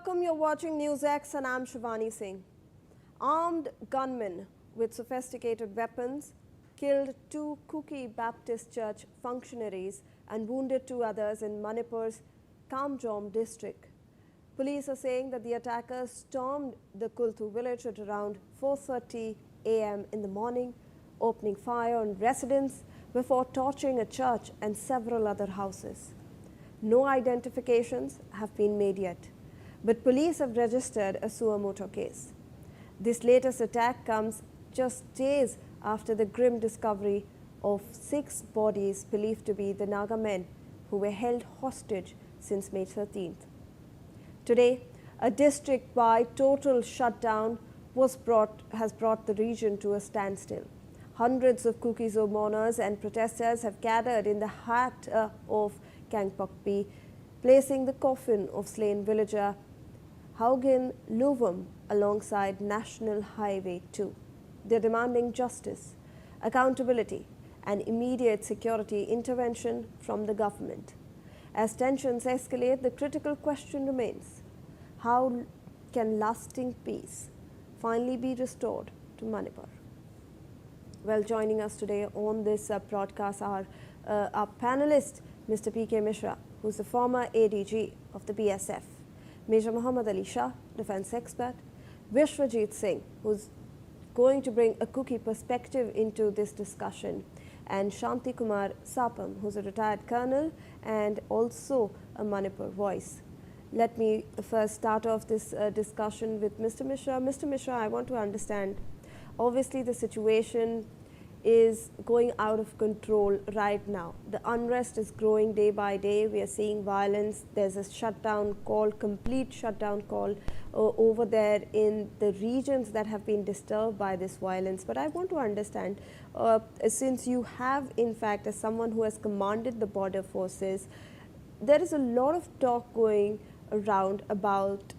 welcome. You're watching NewsX and I'm Shivani Singh. Armed gunmen with sophisticated weapons killed 2 Kuki Baptist Church functionaries and wounded 2 others in Manipur's Kamjong district. Police are saying that the attackers stormed the Kultu village at around 4:30 a.m. in the morning, opening fire on residents before torching a church and several other houses. No identifications have been made yet, but police have registered a suo motu case. This latest attack comes just days after the grim discovery of 6 bodies believed to be the Naga men who were held hostage since May 13th. Today, a district-wide total shutdown has brought the region to a standstill. Hundreds of Kuki mourners and protesters have gathered in the heart of Kangpokpi, placing the coffin of slain villager Haugin Luvum alongside National Highway 2. They're demanding justice, accountability, and immediate security intervention from the government. As tensions escalate, the critical question remains: how can lasting peace finally be restored to Manipur? Well, joining us today on this broadcast are our panelist, Mr. P.K. Mishra, who's the former ADG of the BSF, Major Muhammad Ali Shah, defense expert, Vishwajit Singh, who's going to bring a Kuki perspective into this discussion, and Shanti Kumar Sapam, who's a retired colonel and also a Manipur voice. Let me first start off this discussion with Mr. Mishra. Mr. Mishra, I want to understand, obviously the situation is going out of control right now. The unrest is growing day by day. We are seeing violence. There's a shutdown call, complete shutdown call over there in the regions that have been disturbed by this violence. But I want to understand, since you have, in fact, as someone who has commanded the border forces, there is a lot of talk going around about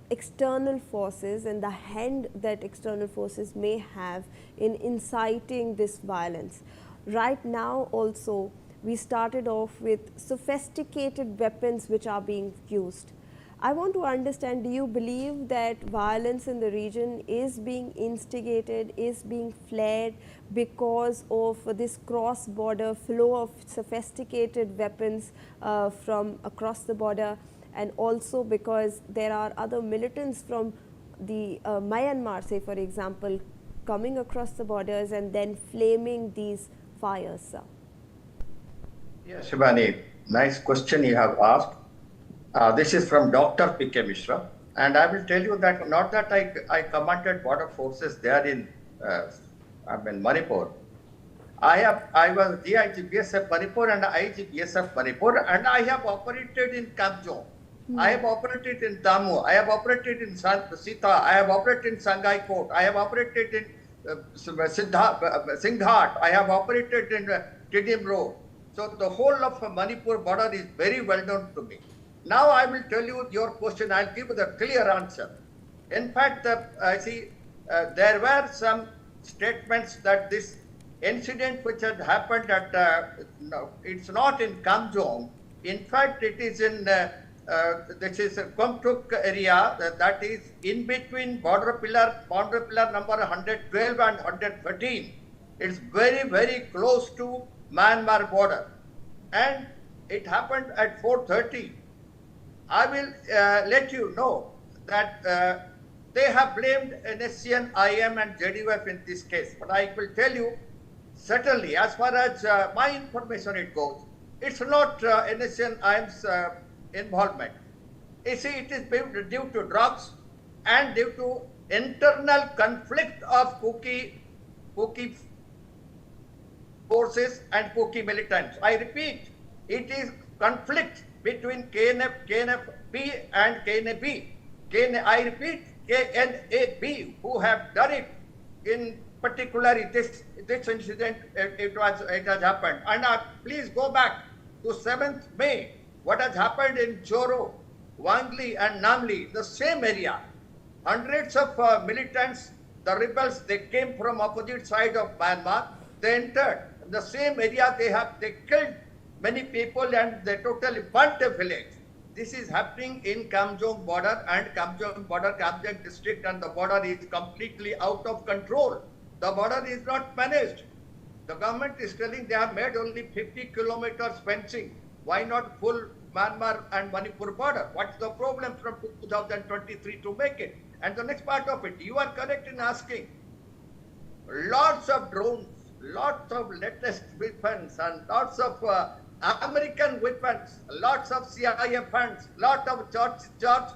external forces and the hand that external forces may have in inciting this violence. Right now also, we started off with sophisticated weapons which are being used. I want to understand, do you believe that violence in the region is being instigated, is being flared because of this cross-border flow of sophisticated weapons from across the border, and also because there are other militants from the Myanmar, say for example, coming across the borders and then flaming these fires, sir? Yes, Shivani, nice question you have asked. This is from Dr. P.K. Mishra, and I will tell you that not that I commanded border forces there in Manipur. I was DIG BSF Manipur and IG BSF Manipur, and I have operated in Kamjong. I have operated in Damu, I have operated in Sita, I have operated in Sangai Court, I have operated in Singhat, I have operated in Tidim Road. So the whole of Manipur border is very well known to me. Now I will tell you your question, I'll give the clear answer. In fact, I see there were some statements that this incident which had happened at, no, it's not in Kamjong. In fact, it is in this is a Kumtuk area that is in between boundary pillar number 112 and 113. It's very, very close to Myanmar border, and it happened at 4:30. I will let you know that they have blamed NSCN, IM and JDUF in this case, but I will tell you certainly as far as my information it goes, it's not NSCN, IM's involvement. You see, it is due to drugs and due to internal conflict of Kuki forces and Kuki militants. I repeat, it is conflict between KNFP and KNB. I repeat, KNAB, who have done it in particularly this incident. It has happened. And please go back to 7th May. What has happened in Choro, Wangli and Namli, the same area. Hundreds of militants, the rebels, they came from opposite side of Myanmar. They entered the same area. They killed many people and they totally burnt the village. This is happening in Kamjong border, and Kamjong border, Kamjong district, and the border is completely out of control. The border is not managed. The government is telling they have made only 50 kilometers fencing. Why not full Myanmar and Manipur border? What's the problem from 2023 to make it? And the next part of it, you are correct in asking. Lots of drones, lots of latest weapons, and lots of American weapons, lots of CIA funds, lot of church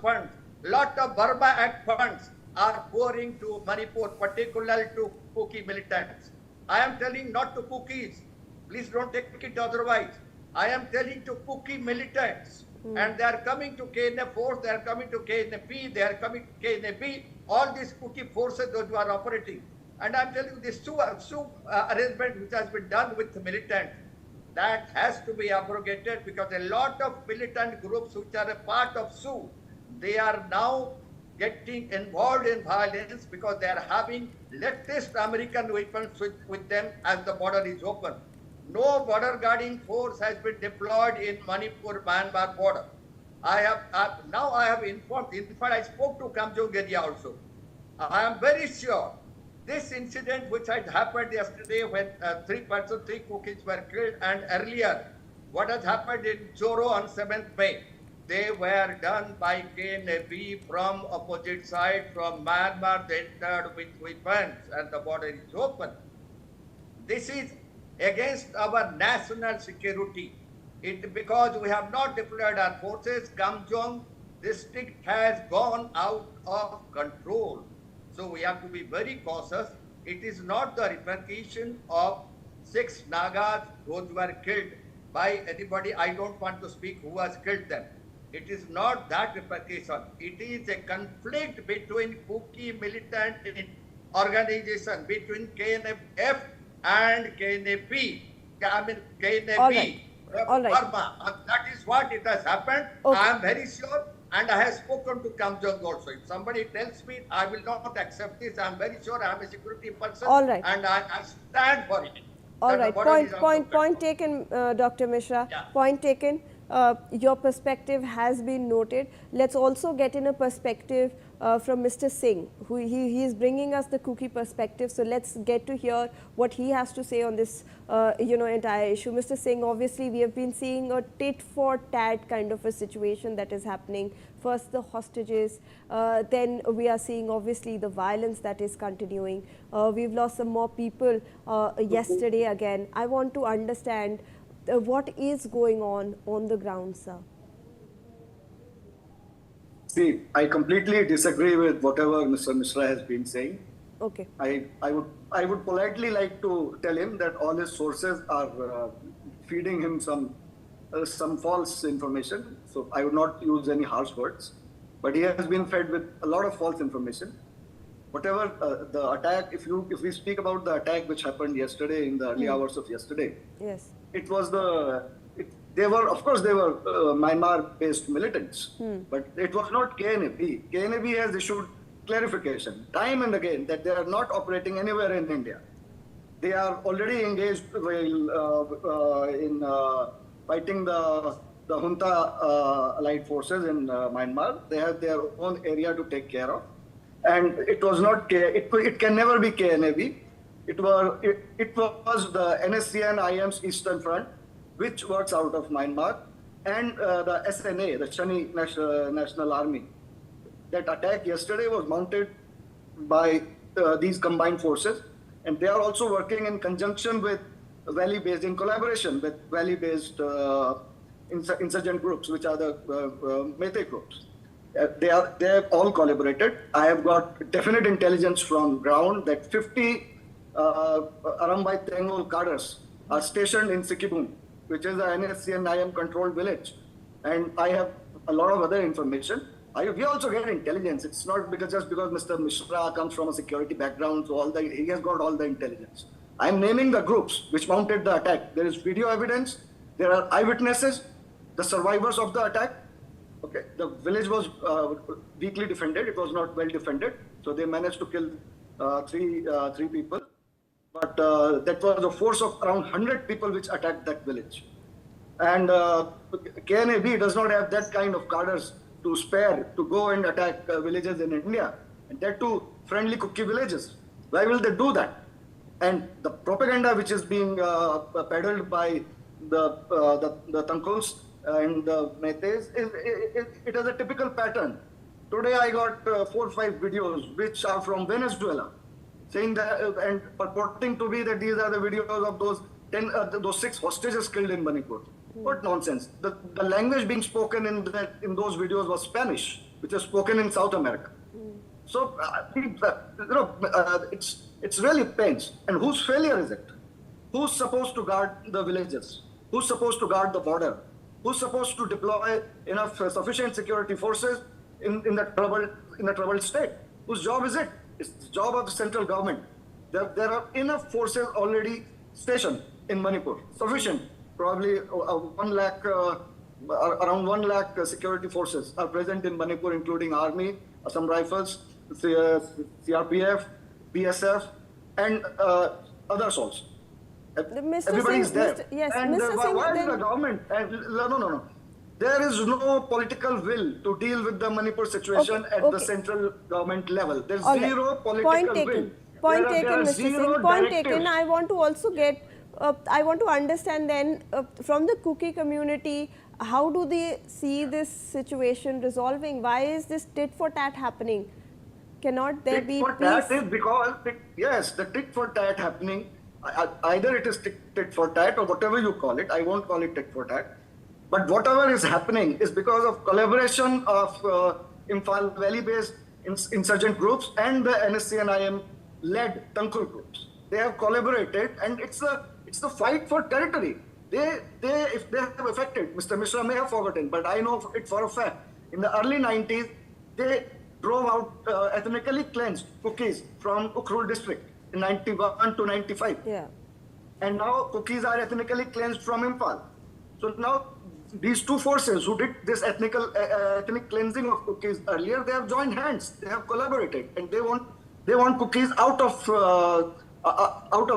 funds, lot of Burma Act funds are pouring to Manipur, particularly to Kuki militants. I am telling not to Kukis. Please don't take it otherwise. I am telling to Kuki militants. And they are coming to KNF force, they are coming to KNP, they are coming to KNB, all these Kuki forces those who are operating. And I am telling you this arrangement which has been done with the militants, that has to be abrogated, because a lot of militant groups which are a part of SU, they are now getting involved in violence because they are having latest American weapons with them as the border is open. No border guarding force has been deployed in Manipur-Myanmar border. I have informed, in fact I spoke to Kamjong area also. I am very sure this incident which had happened yesterday when three Kukis were killed, and earlier what has happened in Choro on 7th May, they were done by KNB from opposite side, from Myanmar. They entered with weapons and the border is open. This is against our national security. Because we have not deployed our forces, Kamjong district has gone out of control. So we have to be very cautious. It is not the repercussion of 6 Nagas who were killed by anybody. I don't want to speak who has killed them. It is not that repercussion. It is a conflict between Kuki militant organization, between KNF and KNP. I mean KNB. All right. All right. Burma. That is what it has happened. Okay. I am very sure. And I have spoken to Kamjong also. If somebody tells me, I will not accept this. I am very sure I am a security person. All right. And I stand for it. All right. Point taken, Dr. Mishra. Yeah. Point taken. Your perspective has been noted. Let's also get in a perspective from Mr. Singh, who he is bringing us the Kuki perspective. So let's get to hear what he has to say on this, entire issue. Mr. Singh, obviously we have been seeing a tit for tat kind of a situation that is happening. First the hostages, then we are seeing obviously the violence that is continuing. We've lost some more people yesterday again. I want to understand what is going on the ground, sir? See, I completely disagree with whatever Mr. Mishra has been saying. Okay. I would politely like to tell him that all his sources are feeding him some false information. So I would not use any harsh words, but he has been fed with a lot of false information. Whatever the attack, if we speak about the attack which happened yesterday in the early hours of yesterday, yes, it was they were Myanmar-based militants, but it was not KNB. KNB has issued clarification time and again that they are not operating anywhere in India. They are already engaged in fighting the junta allied forces in Myanmar. They have their own area to take care of. And it was not it can never be KNAB. It was the NSCN IM's Eastern Front, which works out of Myanmar, and the SNA, the Shani National Army. That attack yesterday was mounted by these combined forces, and they are also working in conjunction with Valley-based, in collaboration with Valley-based insurgent groups, which are the Meitei groups. They have all collaborated. I have got definite intelligence from ground that 50 Arambai Tengul cadres are stationed in Sikibum, which is the NSCN IM controlled village. And I have a lot of other information. We also get intelligence. It's not just because Mr. Mishra comes from a security background, so he has got all the intelligence. I'm naming the groups which mounted the attack. There is video evidence. There are eyewitnesses, the survivors of the attack. Okay, the village was weakly defended. It was not well defended, so they managed to kill three people. But that was a force of around 100 people which attacked that village. And KNAB does not have that kind of cadres to spare to go and attack villages in India, and that too friendly Kuki villages. Why will they do that? And the propaganda which is being peddled by the Tankuls and the Metes, it has a typical pattern. Today I got 4 or 5 videos which are from Venezuela, saying that and purporting to be that these are the videos of those 6 hostages killed in Manipur. What nonsense! The language being spoken in those videos was Spanish, which is spoken in South America. So it's really pains. And whose failure is it? Who's supposed to guard the villages? Who's supposed to guard the border? Who's supposed to deploy enough sufficient security forces in the troubled state? Whose job is it? It's the job of the central government. There are enough forces already stationed in Manipur, sufficient. Probably 1 lakh, around 1 lakh security forces are present in Manipur, including Army, Assam Rifles, CRPF, BSF, and others also. Mr. Everybody is Singh, there. yes, And Mr. Singh, why is then- the government? No. There is no political will to deal with the Manipur situation Okay, at okay. the central government level. There's All right. zero political Point will. taken. Point There taken, are Mr. zero Singh. Point directives. taken. I want to also get, I want to understand then from the Kuki community, how do they see this situation resolving? Why is this tit for tat happening? Cannot there Tit be for tat peace? is because, yes, the tit for tat happening, either it is tit for tat or whatever you call it. I won't call it tit for tat. But whatever is happening is because of collaboration of Imphal Valley-based insurgent groups and the NSC and IM-led Tankul groups. They have collaborated, and it's the fight for territory. If they have affected, Mr. Mishra may have forgotten, but I know it for a fact. In the early 90s, they drove out ethnically cleansed Kukis from Ukhrul district in 91 to 95. Yeah. And now Kukis are ethnically cleansed from Imphal. So now these two forces who did this ethnic cleansing of Kukis earlier, they have joined hands, they have collaborated, and they want Kukis out of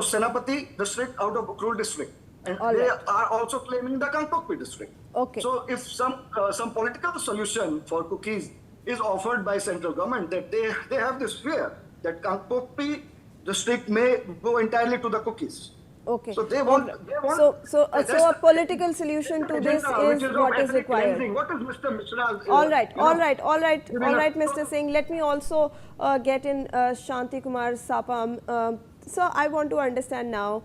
Senapati district, out of Ukhrul district. And All they right. are also claiming the Kangpokpi district. Okay. So if some political solution for Kukis is offered by central government, that they have this fear that Kangpokpi district may go entirely to the Kukis. Okay. So they want. So a political solution to this is what is required. What is Mr. Mishra's? All right, Mr. Singh. Let me also get in Shanti Kumar Sapam. So I want to understand now.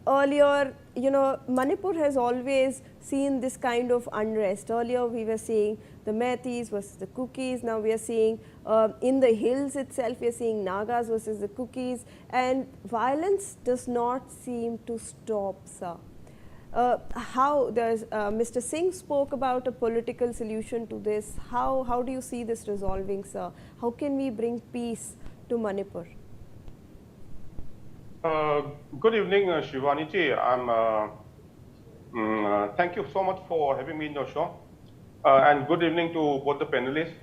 Earlier, Manipur has always seen this kind of unrest. Earlier, we were seeing the Metis versus the Kukis. Now we are seeing in the hills itself, we are seeing Nagas versus the Kukis, and violence does not seem to stop, sir. How there's Mr. Singh spoke about a political solution to this. How do you see this resolving, sir? How can we bring peace to Manipur? Good evening, Shivani ji. Thank you so much for having me in your show. And good evening to both the panelists.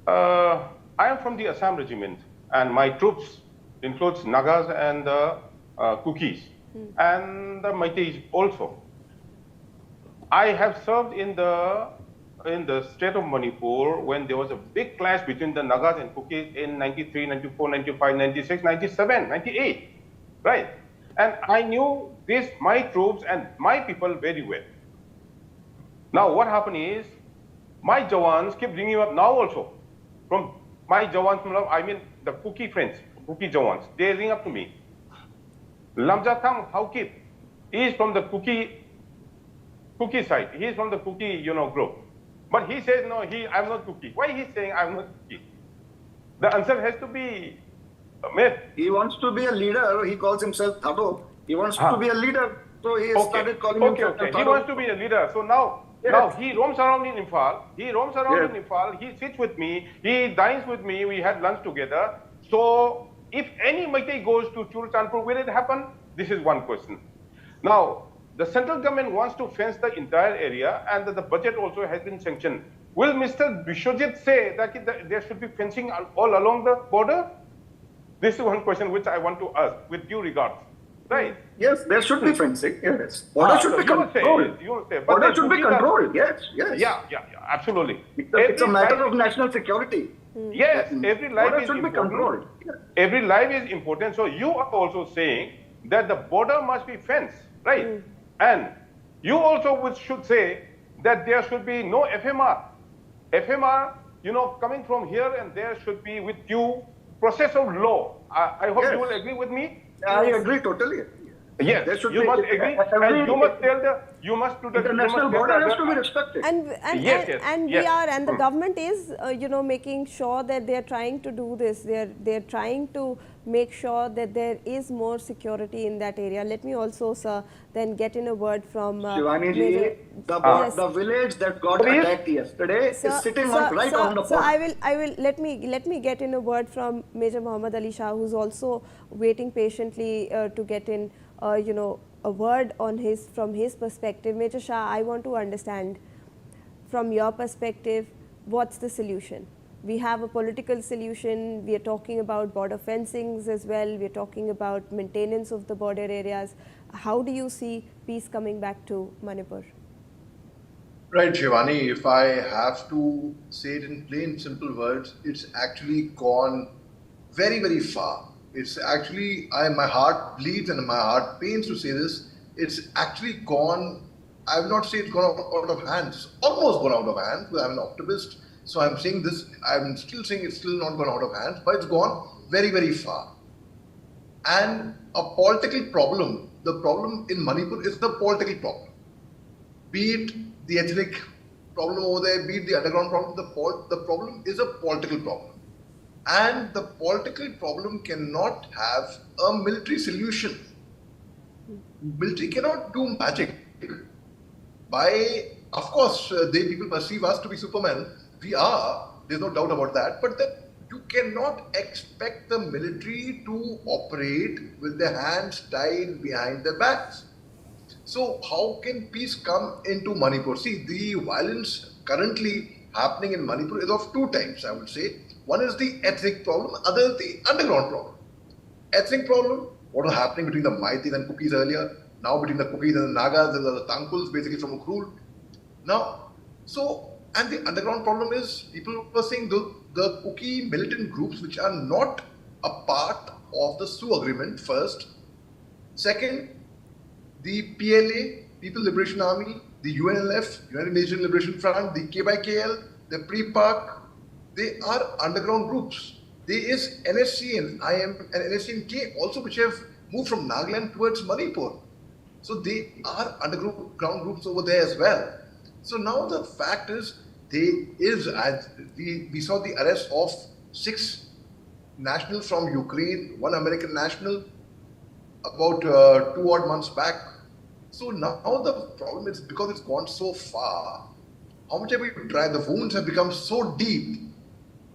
I am from the Assam regiment, and my troops includes Nagas and the Kukis, and the Meiteis also. I have served in the state of Manipur when there was a big clash between the Nagas and Kukis in 93, 94, 95, 96, 97, 98, right? And I knew my troops and my people very well. Now what happened is, my Jawans keep bringing up now also. From my Jawans, I mean the Kuki friends, Kuki Jawans, they ring up to me. Lamjatham Haukip, he is from the Kuki side. He is from the Kuki, group. But he says, no, I'm not Kuki. Why he is saying I'm not Kuki? The answer has to be made. He wants to be a leader. He calls himself Thado. He wants to be a leader. So he started calling himself Thado. He wants to be a leader. So now he roams around in Imphal. He sits with me. He dines with me. We had lunch together. So if any Meitei goes to Churachandpur, will it happen? This is one question. Now, the central government wants to fence the entire area, and the budget also has been sanctioned. Will Mr. Bishwajit say that there should be fencing all along the border? This is one question which I want to ask with due regard. right? Yes, there should be fencing. Yes, border should So be you will say, controlled. but Border the should be Cookies are- controlled. Yes, yes. Yeah, absolutely. It's a Every matter life- of national security. Yes, every life Border is should be important. controlled. Yes. Every life is important. So you are also saying that the border must be fenced, right? And you also should say that there should be no FMR. FMR, coming from here and there should be with due process of law. I hope Yes. you will agree with me. I agree totally. Yes, There should you be- must agree, every- and you must tell the, you must do the International border has to be respected. And Yes, yes, and yes. we are, and the government is making sure that they are trying to do this. They are trying to make sure that there is more security in that area. Let me also, sir, then get in a word from Shivani ji, Major- the, Yes. the village that got Please. attacked yesterday Sir, is sitting sir, right sir, on the sir, border. I will let me get in a word from Major Muhammad Ali Shah, who's also waiting patiently to get in a word on from his perspective. Major Shah, I want to understand from your perspective, what's the solution? We have a political solution. We are talking about border fencings as well. We are talking about maintenance of the border areas. How do you see peace coming back to Manipur? Right, Shivani, if I have to say it in plain, simple words, it's actually gone very, very far. It's actually, my heart bleeds and my heart pains to say this. It's actually gone, I will not say it's gone out of hand. It's almost gone out of hand, because I'm an optimist. So I'm saying this, I'm still saying it's still not gone out of hand, but it's gone very, very far. And a political problem, the problem in Manipur is the political problem. Be it the ethnic problem over there, be it the underground problem, the problem is a political problem. And the political problem cannot have a military solution. Military cannot do magic. Of course, people perceive us to be Superman. We are, there's no doubt about that. But you cannot expect the military to operate with their hands tied behind their backs. So how can peace come into Manipur? See, the violence currently happening in Manipur is of two types, I would say. One is the ethnic problem, other is the underground problem. Ethnic problem, what was happening between the Maitis and Kukis earlier, now between the Kukis and the Nagas and the Tangkuls, basically from Ukrul. And the underground problem is, people were saying the Kuki militant groups which are not a part of the Sioux agreement, first. Second, the PLA, People Liberation Army, the UNLF, United Nation Liberation Front, the KYKL, the Pre-PAC, they are underground groups. There is NSC and IM and NSC and K also, which have moved from Nagaland towards Manipur. So they are underground groups over there as well. So now the fact is, we saw the arrest of 6 nationals from Ukraine, 1 American national, about 2 odd months back. So now the problem is, because it's gone so far, how much have we tried? The wounds have become so deep,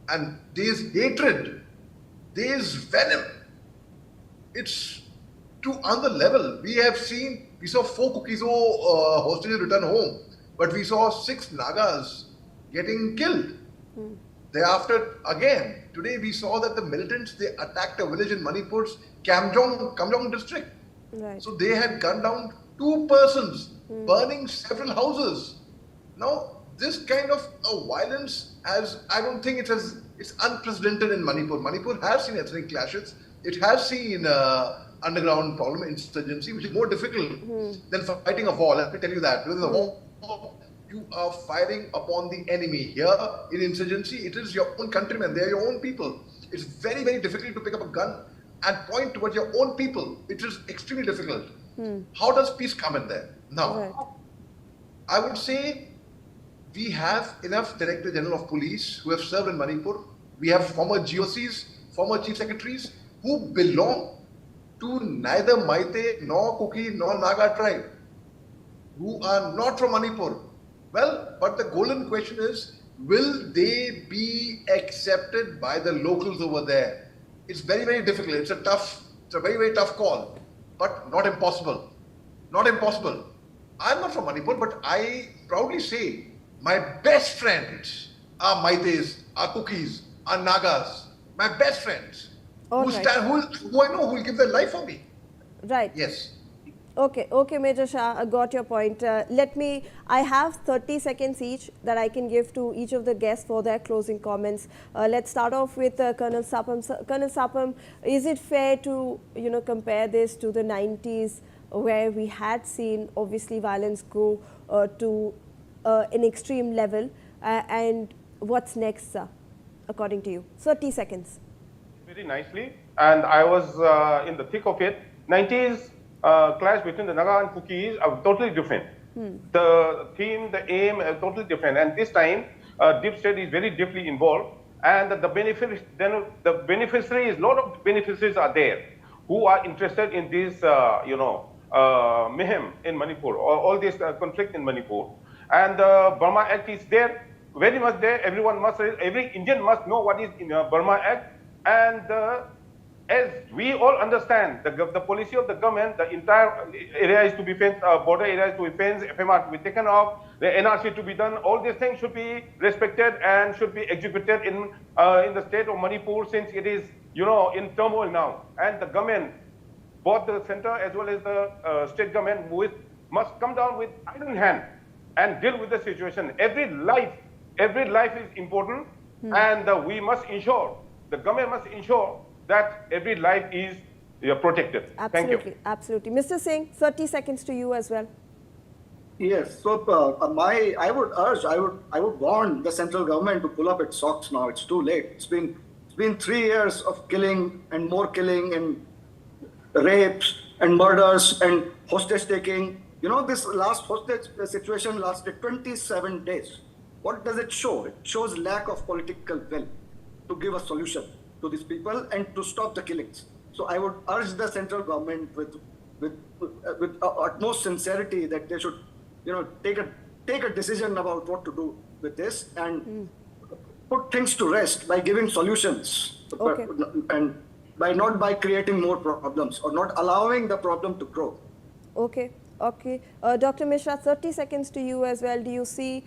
and there's hatred, there's venom. It's to another level. We saw 4 Kukis hostages return home, but we saw 6 Nagas getting killed. Thereafter, again, today we saw that the militants, they attacked a village in Manipur's Kamjong district. Right. So they had gunned down 2 persons, burning several houses. Now, this kind of violence I don't think it's unprecedented in Manipur. Manipur has seen ethnic clashes. It has seen underground problem, insurgency, which is more difficult than fighting a war. Let me tell you that. Because in a war, you are firing upon the enemy. Here, in insurgency, it is your own countrymen. They are your own people. It's very, very difficult to pick up a gun and point towards your own people. It is extremely difficult. How does peace come in there? Now, Right. I would say we have enough Director General of Police who have served in Manipur. We have former GOCs, former Chief Secretaries who belong to neither Maite, nor Kuki, nor Naga tribe, who are not from Manipur. Well, but the golden question is, will they be accepted by the locals over there? It's very, very difficult. It's a very, very tough call, but not impossible. Not impossible. I'm not from Manipur, but I proudly say my best friends are Maites, are Kukis, are Nagas. My best friends All who right. stand, who I know who will give their life for me. Right. Yes. Okay, Major Shah, I got your point. I have 30 seconds each that I can give to each of the guests for their closing comments. Let's start off with Colonel Sapam. Colonel Sapam, is it fair to, compare this to the 90s where we had seen obviously violence go to an extreme level? And what's next, sir, according to you? 30 seconds. Very nicely, and I was in the thick of it. 90s clash between the Naga and Kukis are totally different. The theme, the aim are totally different, and this time Deep State is very deeply involved, and the beneficiaries, lot of beneficiaries are there who are interested in this, mayhem in Manipur, or all this conflict in Manipur, and the Burma Act is there, very much there. Every Indian must know what is in Burma Act, and as we all understand, the policy of the government, the entire area is to be fenced, border area is to be fenced, FMR to be taken off, the NRC to be done. All these things should be respected and should be executed in the state of Manipur, since it is, in turmoil now. And the government, both the center as well as the state government, must come down with iron hand and deal with the situation. Every life is important, and we must ensure, the government must ensure that every life is protected. Absolutely, Thank you. absolutely. Mr. Singh, 30 seconds to you as well. Yes. So I would warn the central government to pull up its socks now. It's too late. It's been 3 years of killing and more killing and rapes and murders and hostage taking. This last hostage situation lasted 27 days. What does it show? It shows lack of political will to give a solution to these people and to stop the killings. So I would urge the central government with utmost sincerity that they should, take a decision about what to do with this and put things to rest by giving solutions, Okay. and by creating more problems or not allowing the problem to grow. Okay. Dr. Mishra, 30 seconds to you as well. Do you see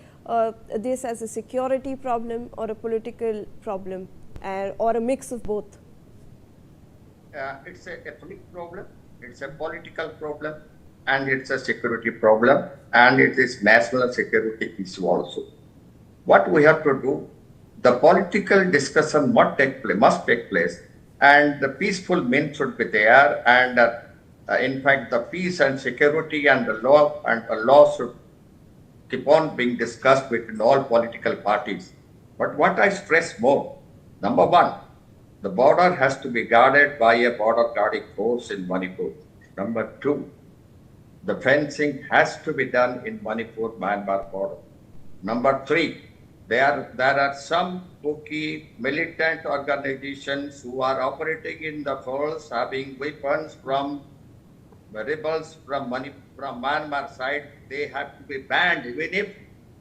this as a security problem or a political problem, or a mix of both? It's an ethnic problem, it's a political problem, and it's a security problem, and it is national security issue also. What we have to do, the political discussion must take place, and the peaceful means should be there, and in fact, the peace and security and the law should keep on being discussed between all political parties. But what I stress more, number one, the border has to be guarded by a border guarding force in Manipur. Number two, the fencing has to be done in Manipur-Myanmar border. Number three, there are some Kuki militant organizations who are operating in the forest, having weapons from the rebels from Myanmar side. They have to be banned, even if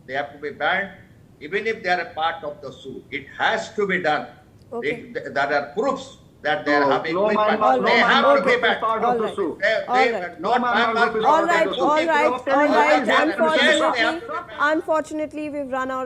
they are a part of the suit. It has to be done. Okay. There are proofs that they are having No weapons. Myanmar, They have to be banned. part of the suit. Not Myanmar. All right. Yes, they have to be banned. Unfortunately, we've run out of